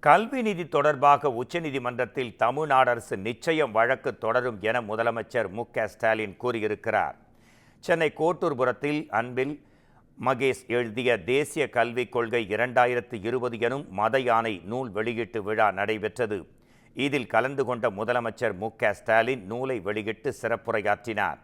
கல்வி நிதி தொடர்பாக உச்சநீதிமன்றத்தில் தமிழ்நாடு அரசு நிச்சயம் வழக்கு தொடரும் என முதலமைச்சர் மு.க.ஸ்டாலின் கூறியிருக்கிறார். சென்னை கோட்டூர்புரத்தில் அன்பில் மகேஷ் எழுதிய தேசிய கல்விக் கொள்கை 2020 எனும் மத யானை நூல் வெளியீட்டு விழா நடைபெற்றது. இதில் கலந்து கொண்ட முதலமைச்சர் மு.க.ஸ்டாலின் நூலை வெளியிட்டு சிறப்புரையாற்றினார்.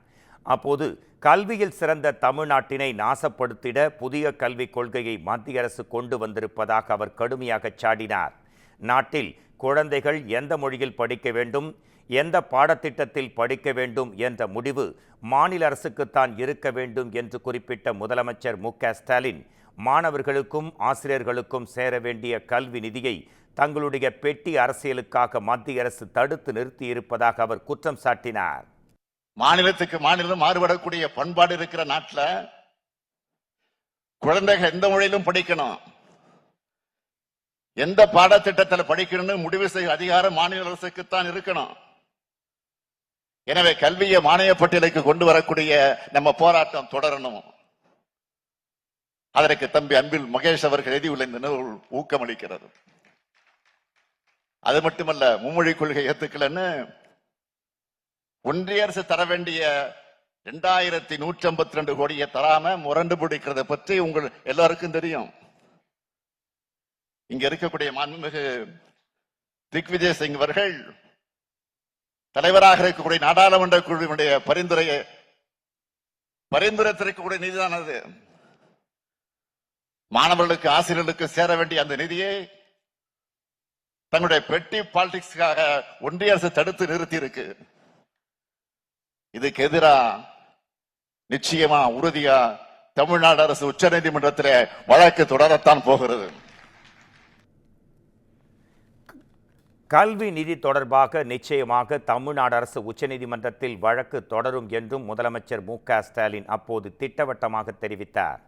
அப்போது கல்வியில் சிறந்த தமிழ்நாட்டினை நாசப்படுத்திட புதிய கல்விக் கொள்கையை மத்திய அரசு கொண்டு வந்திருப்பதாக அவர் கடுமையாக சாடினார். நாட்டில் குழந்தைகள் எந்த மொழியில் படிக்க வேண்டும், எந்த பாடத்திட்டத்தில் படிக்க வேண்டும் என்ற முடிவு மாநில அரசுக்குத்தான் இருக்க வேண்டும் என்று குறிப்பிட்ட முதலமைச்சர் மு.க.ஸ்டாலின் மாணவர்களுக்கும் ஆசிரியர்களுக்கும் சேர வேண்டிய கல்வி நிதியை தங்களுடைய பெட்டி அரசியலுக்காக மத்திய அரசு தடுத்து நிறுத்தியிருப்பதாக அவர் குற்றம் சாட்டினார். மாநிலத்துக்கு மாநிலம் மாறுபடக்கூடிய பண்பாடு இருக்கிற நாட்டில் குழந்தைகள் எந்த மொழியிலும் படிக்கணும், எந்த பாடத்திட்டத்தில் படிக்கணும்னு முடிவு செய்ய அதிகாரம் மாநில அரசுக்குத்தான் இருக்கணும். எனவே கல்வியை மானிய பட்டியலுக்கு கொண்டு வரக்கூடிய நம்ம போராட்டம் தொடரணும். அதற்கு தம்பி அன்பில் மகேஷ் அவர்கள் எழுதியுள்ள இந்த நூல் ஊக்கமளிக்கிறது. அது மட்டுமல்ல, மும்மொழி கொள்கை ஏத்துக்கலன்னு ஒன்றிய அரசு தர வேண்டிய 2152 கோடியை தராம முரண்டு பிடிக்கிறத பற்றி உங்கள் எல்லாருக்கும் தெரியும். இங்க இருக்கக்கூடிய மாண்புமிகு திக்விஜய் சிங் அவர்கள் தலைவராக இருக்கக்கூடிய நாடாளுமன்ற குழுவினுடைய பரிந்துரைத்திருக்கக்கூடிய நிதிதான் அது. மாணவர்களுக்கு ஆசிரியர்களுக்கு சேர வேண்டிய அந்த நிதியை தங்களுடைய பெட்டி பாலிடிக்ஸ்க்காக ஒன்றிய அரசு தடுத்து நிறுத்தி இருக்கு. இதுக்கு எதிராக நிச்சயமா உறுதியா தமிழ்நாடு அரசு உச்ச நீதிமன்றத்தில் வழக்கு தொடரத்தான் போகிறது. கல்வி நிதி தொடர்பாக நிச்சயமாக தமிழ்நாடு அரசு உச்சநீதிமன்றத்தில் வழக்கு தொடரும் என்றும் முதலமைச்சர் மு.க.ஸ்டாலின் அப்போது திட்டவட்டமாக தெரிவித்தார்.